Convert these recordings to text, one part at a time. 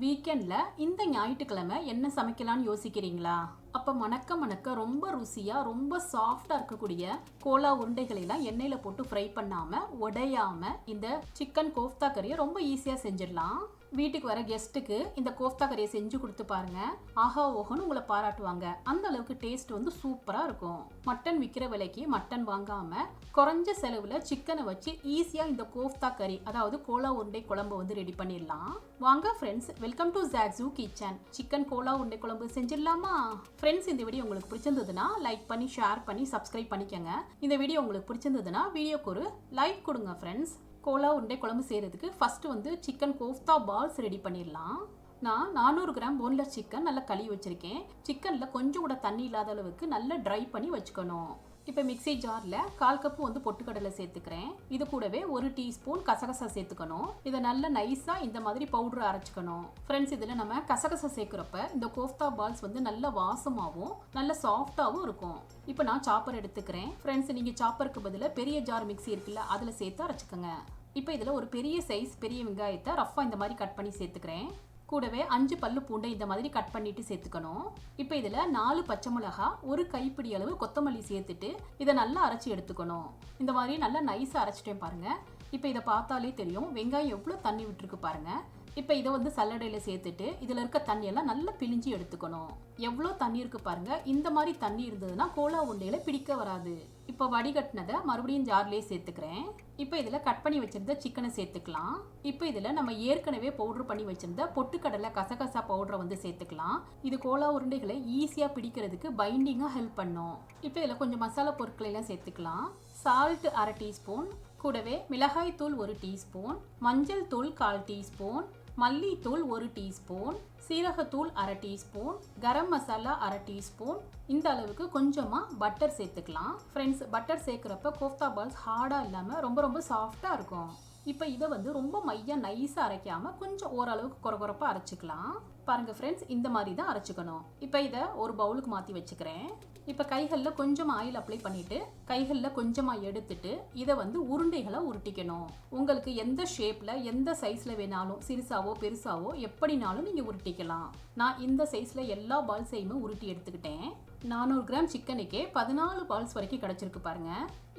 வீக்கெண்ட்ல இந்த ஞாயிற்றுக்கிழமை என்ன சமைக்கலாம்னு யோசிக்கிறீங்களா? அப்ப மணக்க மணக்க ரொம்ப ருசியா ரொம்ப சாஃப்டா இருக்கக்கூடிய கோலா உருண்டைகளை எல்லாம் எண்ணெயில போட்டு ஃப்ரை பண்ணாம உடையாம இந்த சிக்கன் கோஃப்தா கறியை ரொம்ப ஈஸியா செஞ்சிடலாம். வீட்டுக்கு வர கெஸ்ட்டுக்கு இந்த கோஃப்தா கறியை செஞ்சு கொடுத்து பாருங்க. ஆஹா ஓஹோன்னு உங்களை பாராட்டுவாங்க. அந்த அளவுக்கு டேஸ்ட் வந்து சூப்பரா இருக்கும். மட்டன் விற்கிற விலைக்கு மட்டன் வாங்காம குறைஞ்ச செலவுல சிக்கனை வச்சு ஈஸியா இந்த கோஃப்தா கறி அதாவது கோலா உருண்டை குழம்பு வந்து ரெடி பண்ணிடலாம். வாங்க ஃப்ரெண்ட்ஸ், வெல்கம் டு ஜாக்ஸூ கிச்சன். சிக்கன் கோலா உருண்டை குழம்பு செஞ்சிடலாமா? ஃப்ரெண்ட்ஸ், இந்த வீடியோ உங்களுக்கு பிடிச்சிருந்ததுன்னா லைக் பண்ணி ஷேர் பண்ணி சப்ஸ்கிரைப் பண்ணிக்கங்க. இந்த வீடியோ உங்களுக்கு பிடிச்சிருந்ததுன்னா வீடியோக்கு ஒரு லைக் கொடுங்க ஃப்ரெண்ட்ஸ். கோலா உருண்டை குழம்பு செய்கிறதுக்கு ஃபஸ்ட்டு வந்து சிக்கன் கோஃப்தா பால்ஸ் ரெடி பண்ணிடலாம். நான் 400 கிராம் போன்லெஸ் சிக்கன் நல்லா கழுவி வச்சுருக்கேன். சிக்கனில் கொஞ்சம் கூட தண்ணி இல்லாத அளவுக்கு நல்லா ட்ரை பண்ணி வச்சுக்கணும். இப்போ மிக்ஸி ஜாரில் 1/4 கப்பு வந்து பொட்டுக்கடலை சேர்த்துக்கிறேன். இது கூடவே 1 டீஸ்பூன் கசகசா சேர்த்துக்கணும். இதை நல்லா நைஸாக இந்த மாதிரி பவுடர் அரைச்சிக்கணும். ஃப்ரெண்ட்ஸ், இதில் நம்ம கசகசா சேர்க்குறப்ப இந்த கோஃப்தா பால்ஸ் வந்து நல்ல வாசமாகவும் நல்ல சாஃப்டாகவும் இருக்கும். இப்போ நான் சாப்பர் எடுத்துக்கிறேன். ஃப்ரெண்ட்ஸ், நீங்கள் சாப்பருக்கு பதிலாக பெரிய ஜார் மிக்ஸி இருக்குல்ல, அதில் சேர்த்து அரைச்சிக்கோங்க. இப்போ இதில் ஒரு பெரிய சைஸ் பெரிய வெங்காயத்தை ரஃபாக இந்த மாதிரி கட் பண்ணி சேர்த்துக்கிறேன். கூடவே 5 பல்லு பூண்டை இந்த மாதிரி கட் பண்ணிட்டு சேர்த்துக்கணும். இப்போ இதில் 4 பச்சை மிளகா, 1 கைப்பிடி அளவு கொத்தமல்லி சேர்த்துட்டு இதை நல்லா அரைச்சி எடுத்துக்கணும். இந்த மாதிரி நல்லா நைஸாக அரைச்சிட்டேன் பாருங்க. இப்போ இதை பார்த்தாலே தெரியும் வெங்காயம் எவ்வளோ தண்ணி விட்டுருக்கு பாருங்க. இப்போ இதை வந்து சல்லடையில் சேர்த்துட்டு இதில் இருக்க தண்ணியெல்லாம் நல்லா பிழிஞ்சு எடுத்துக்கணும். எவ்வளோ தண்ணி இருக்கு பாருங்க. இந்த மாதிரி தண்ணி இருந்ததுன்னா கோலா உருண்டையில பிடிக்க வராது. இப்போ வடிகட்டினதை மறுபடியும் ஜார்லேயே சேர்த்துக்கிறேன். இப்போ இதில் கட் பண்ணி வச்சிருந்த சிக்கனை சேர்த்துக்கலாம். இப்போ இதில் நம்ம ஏற்கனவே பவுடர் பண்ணி வச்சிருந்த பொட்டுக்கடலை கசகசா பவுடரை வந்து சேர்த்துக்கலாம். இது கோலா உருண்டைகளை ஈஸியாக பிடிக்கிறதுக்கு பைண்டிங்காக ஹெல்ப் பண்ணும். இப்போ இதில் கொஞ்சம் மசாலா பொருட்களை எல்லாம் சேர்த்துக்கலாம். சால்ட் 1/2 டீஸ்பூன், கூடவே மிளகாய் தூள் 1 டீஸ்பூன், மஞ்சள் தூள் 1/4 டீஸ்பூன், மல்லித்தூள் 1 டீஸ்பூன், சீரகத்தூள் 1/2 டீஸ்பூன், கரம் மசாலா 1/2 டீஸ்பூன். இந்த அளவுக்கு கொஞ்சமாக பட்டர் சேர்த்துக்கலாம். ஃப்ரெண்ட்ஸ், பட்டர் சேர்க்குறப்ப கோஃப்தா பால்ஸ் ஹார்டாக இல்லாமல் ரொம்ப ரொம்ப சாஃப்டாக இருக்கும். இப்போ இதை வந்து ரொம்ப மையாக நைஸாக அரைக்காமல் கொஞ்சம் ஓரளவுக்கு குறகுறப்பாக அரைச்சிக்கலாம். பாருங்கள் ஃப்ரெண்ட்ஸ், இந்த மாதிரி தான் அரைச்சிக்கணும். இப்போ இதை ஒரு பவுலுக்கு மாற்றி வச்சுக்கிறேன். இப்போ கைகளில் கொஞ்சம் ஆயில் அப்ளை பண்ணிவிட்டு கைகளில் கொஞ்சமாக எடுத்துட்டு இதை வந்து உருண்டைகளை உருட்டிக்கணும். உங்களுக்கு எந்த ஷேப்பில் எந்த சைஸில் வேணாலும் சிறுசாவோ பெருசாவோ எப்படினாலும் நீங்கள் உருட்டிக்கலாம். நான் இந்த சைஸில் எல்லா பால்ஸையுமே உருட்டி எடுத்துக்கிட்டேன். 400 கிராம் சிக்கனுக்கே 14 பால்ஸ் வரைக்கும் கிடச்சிருக்கு பாருங்க.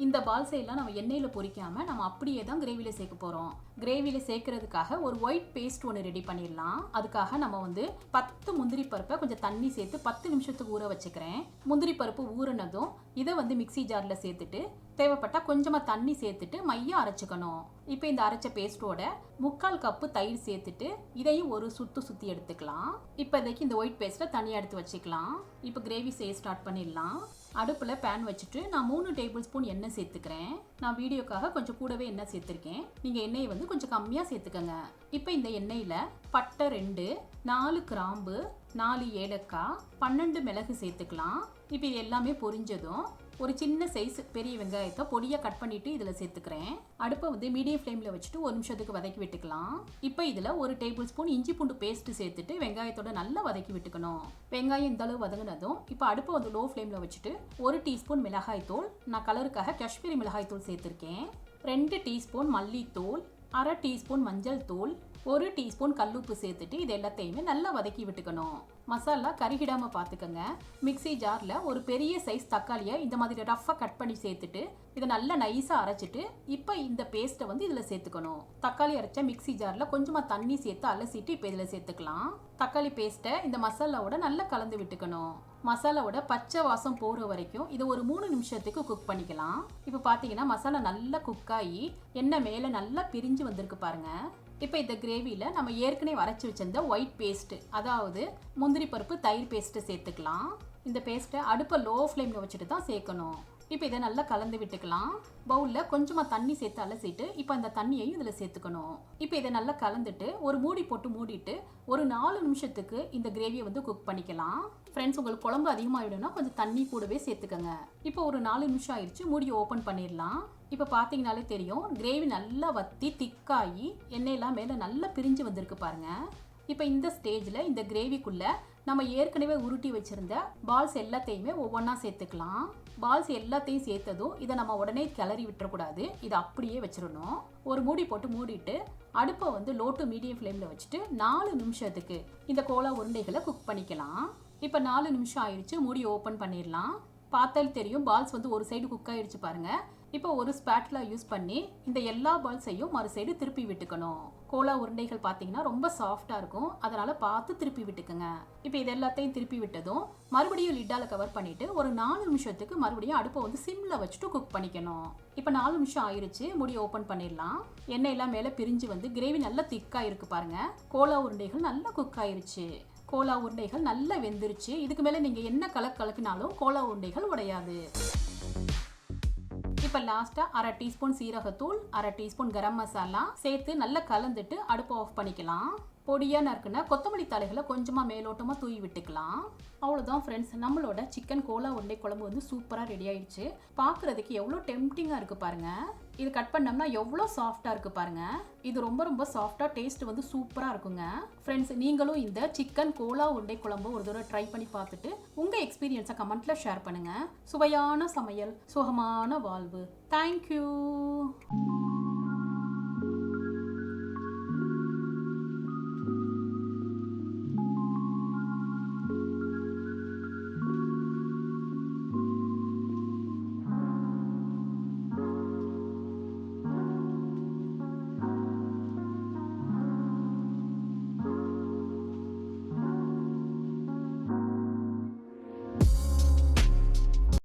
இந்த பால்ஸை எல்லாம் நம்ம எண்ணெயில் பொரிக்காமல் நம்ம அப்படியே தான் கிரேவியில் சேர்க்க போகிறோம். கிரேவியில் சேர்க்கறதுக்காக ஒரு ஒயிட் பேஸ்ட் ஒன்று ரெடி பண்ணிடலாம். அதுக்காக நம்ம வந்து 10 முந்திரி பருப்பை கொஞ்சம் தண்ணி சேர்த்து 10 நிமிஷத்துக்கு ஊற வச்சுக்கிறேன். முந்திரி பருப்பு ஊறினதும் இதை வந்து மிக்ஸி ஜாரில் சேர்த்துட்டு தேவைப்பட்டால் கொஞ்சமாக தண்ணி சேர்த்துட்டு மையாக அரைச்சிக்கணும். இப்போ இந்த அரைச்ச பேஸ்ட்டோட 3/4 கப்பு தயிர் சேர்த்துட்டு இதையும் ஒரு சுற்றி எடுத்துக்கலாம். இப்போதைக்கு இந்த ஒயிட் பேஸ்ட்டை தனியாக எடுத்து வச்சுக்கலாம். இப்போ கிரேவி செய்ய ஸ்டார்ட் பண்ணிடலாம். அடுப்பில் பேன் வச்சுட்டு நான் 3 டேபிள் ஸ்பூன் எண்ணெய் சேர்த்துக்கிறேன். நான் வீடியோக்காக கொஞ்சம் கூடவே எண்ணெய் சேர்த்துருக்கேன். நீங்கள் எண்ணெயை வந்து கொஞ்சம் கம்மியாக சேர்த்துக்கங்க. இப்போ இந்த எண்ணெயில் பட்டை 2, 4 கிராம்பு, 4 ஏலக்காய், 12 மிளகு சேர்த்துக்கலாம். இப்போ இது எல்லாமே பொரிஞ்சதும் ஒரு சின்ன சைஸ் பெரிய வெங்காயத்தை பொடியாக கட் பண்ணிட்டு இதில் சேர்த்துக்கிறேன். அடுப்பை வந்து மீடியம் ஃப்ளேமில் வச்சுட்டு 1 நிமிஷத்துக்கு வதக்கி விட்டுக்கலாம். இப்போ இதில் 1 டேபிள் ஸ்பூன் இஞ்சி பூண்டு பேஸ்ட் சேர்த்துட்டு வெங்காயத்தோட நல்லா வதக்கி விட்டுக்கணும். வெங்காயம் இந்த அளவு வதங்கினதும் இப்போ அடுப்பை வந்து லோ ஃப்ளேமில் வச்சுட்டு 1 டீஸ்பூன் மிளகாய் தூள், நான் கலருக்காக காஷ்மீரி மிளகாய் தூள் சேர்த்துருக்கேன், 2 டீஸ்பூன் மல்லித்தூள், 1/2 டீஸ்பூன் மஞ்சள் தூள், 1 டீஸ்பூன் கல்லுப்பு சேர்த்துட்டு இது எல்லாத்தையுமே நல்லா வதக்கி விட்டுக்கணும். மசாலா கருகிடாமல் பார்த்துக்கோங்க. மிக்ஸி ஜாரில் ஒரு பெரிய சைஸ் தக்காளியை இந்த மாதிரி ரஃப்பாக கட் பண்ணி சேர்த்துட்டு இதை நல்லா நைஸாக அரைச்சிட்டு இப்போ இந்த பேஸ்ட்டை வந்து இதில் சேர்த்துக்கணும். தக்காளி அரைச்ச மிக்ஸி ஜாரில் கொஞ்சமாக தண்ணி சேர்த்து அலசிட்டு இப்போ இதில் சேர்த்துக்கலாம். தக்காளி பேஸ்ட்டை இந்த மசாலாவோட நல்லா கலந்து விட்டுக்கணும். மசாலாவோட பச்சை வாசம் போகிற வரைக்கும் இதை ஒரு 3 நிமிஷத்துக்கு குக் பண்ணிக்கலாம். இப்போ பார்த்தீங்கன்னா மசாலா நல்லா குக் ஆகி எண்ணெய் மேலே நல்லா பிரிஞ்சு வந்திருக்கு பாருங்க. இப்போ இந்த கிரேவியில் நம்ம ஏற்கனவே அரைச்சி வச்சிருந்த ஒயிட் பேஸ்ட்டு அதாவது முந்திரி பருப்பு தயிர் பேஸ்ட்டை சேர்த்துக்கலாம். இந்த பேஸ்ட்டை அடுப்பை லோ ஃப்ளேமில் வச்சுட்டு தான் சேர்க்கணும். இப்போ இதை நல்லா கலந்து விட்டுக்கலாம். பவுலில் கொஞ்சமாக தண்ணி சேர்த்து அலசிட்டு இப்போ அந்த தண்ணியையும் இதில் சேர்த்துக்கணும். இப்போ இதை நல்லா கலந்துட்டு ஒரு மூடி போட்டு மூடிட்டு ஒரு 4 நிமிஷத்துக்கு இந்த கிரேவியை வந்து குக் பண்ணிக்கலாம். ஃப்ரெண்ட்ஸ், உங்களுக்கு குழம்பு அதிகமாகிடும்னா கொஞ்சம் தண்ணி கூடவே சேர்த்துக்கோங்க. இப்போ ஒரு 4 நிமிஷம் ஆயிடுச்சு. மூடியை ஓப்பன் பண்ணிடலாம். இப்போ பார்த்தீங்கனாலே தெரியும் கிரேவி நல்லா வற்றி திக்காகி எண்ணெயெல்லாம் மேலே நல்லா பிரிஞ்சு வந்திருக்கு பாருங்க. இப்போ இந்த ஸ்டேஜில் இந்த கிரேவிக்குள்ளே நம்ம ஏற்கனவே உருட்டி வச்சுருந்த பால்ஸ் எல்லாத்தையுமே ஒவ்வொன்றா சேர்த்துக்கலாம். பால்ஸ் எல்லாத்தையும் சேர்த்ததும் இதை நம்ம உடனே கிளறி விட்டுறக்கூடாது. இதை அப்படியே வச்சிடணும். ஒரு மூடி போட்டு மூடிட்டு அடுப்பை வந்து லோ டு மீடியம் ஃப்ளேமில் வச்சுட்டு 4 நிமிஷத்துக்கு இந்த கோலா உருண்டைகளை குக் பண்ணிக்கலாம். இப்போ 4 நிமிஷம் ஆயிடுச்சு, மூடி ஓப்பன் பண்ணிடலாம். பார்த்தாலே தெரியும் பால்ஸ் வந்து ஒரு சைடு குக் ஆயிடுச்சு பாருங்க. இப்போ ஒரு ஸ்பேட்லா யூஸ் பண்ணி இந்த எல்லா பால்ஸையும் மறு சைடு திருப்பி விட்டுக்கணும். கோலா உருண்டைகள் பார்த்தீங்கன்னா ரொம்ப சாஃப்டாக இருக்கும், அதனால பார்த்து திருப்பி விட்டுக்குங்க. இப்போ இது எல்லாத்தையும் திருப்பி விட்டதும் மறுபடியும் லிட்டால கவர் பண்ணிட்டு ஒரு 4 நிமிஷத்துக்கு மறுபடியும் அடுப்பை வந்து சிம்ல வச்சுட்டு குக் பண்ணிக்கணும். இப்போ 4 நிமிஷம் ஆயிடுச்சு, மூடி ஓப்பன் பண்ணிடலாம். எண்ணெய் எல்லாம் மேலே பிரிஞ்சு வந்து கிரேவி நல்லா திக்காக இருக்கு பாருங்க. கோலா உருண்டைகள் நல்லா குக் ஆயிருச்சு. கோலா உருண்டைகள் நல்லா வெந்துருச்சு. இதுக்கு மேலே நீங்கள் என்ன கலக்கினாலும் கோலா உருண்டைகள் உடையாது. இப்போ லாஸ்ட்டாக 1/2 டீஸ்பூன் சீரகத்தூள், 1/2 டீஸ்பூன் கரம் மசாலா சேர்த்து நல்லா கலந்துட்டு அடுப்பை ஆஃப் பண்ணிக்கலாம். பொடியாக நறுக்குன கொத்தமல்லி தலைகளை கொஞ்சமாக மேலோட்டமாக தூவி விட்டுக்கலாம். அவ்வளோதான் ஃப்ரெண்ட்ஸ், நம்மளோட சிக்கன் கோலா உருண்டை குழம்பு வந்து சூப்பராக ரெடி ஆயிடுச்சு. பார்க்குறதுக்கு எவ்வளோ டெம்ப்டிங்காக இருக்குது பாருங்கள். இது கட் பண்ணோம்னா எவ்வளோ சாஃப்டாக இருக்குது பாருங்கள். இது ரொம்ப ரொம்ப சாஃப்டாக, டேஸ்ட் வந்து சூப்பராக இருக்குங்க. ஃப்ரெண்ட்ஸ், நீங்களும் இந்த சிக்கன் கோலா உருண்டை குழம்பு ஒரு தடவை ட்ரை பண்ணி பார்த்துட்டு உங்கள் எக்ஸ்பீரியன்ஸை கமெண்ட்டில் ஷேர் பண்ணுங்கள். சுவையான சமையல், சுகமான வாழ்வு. தேங்க்யூ.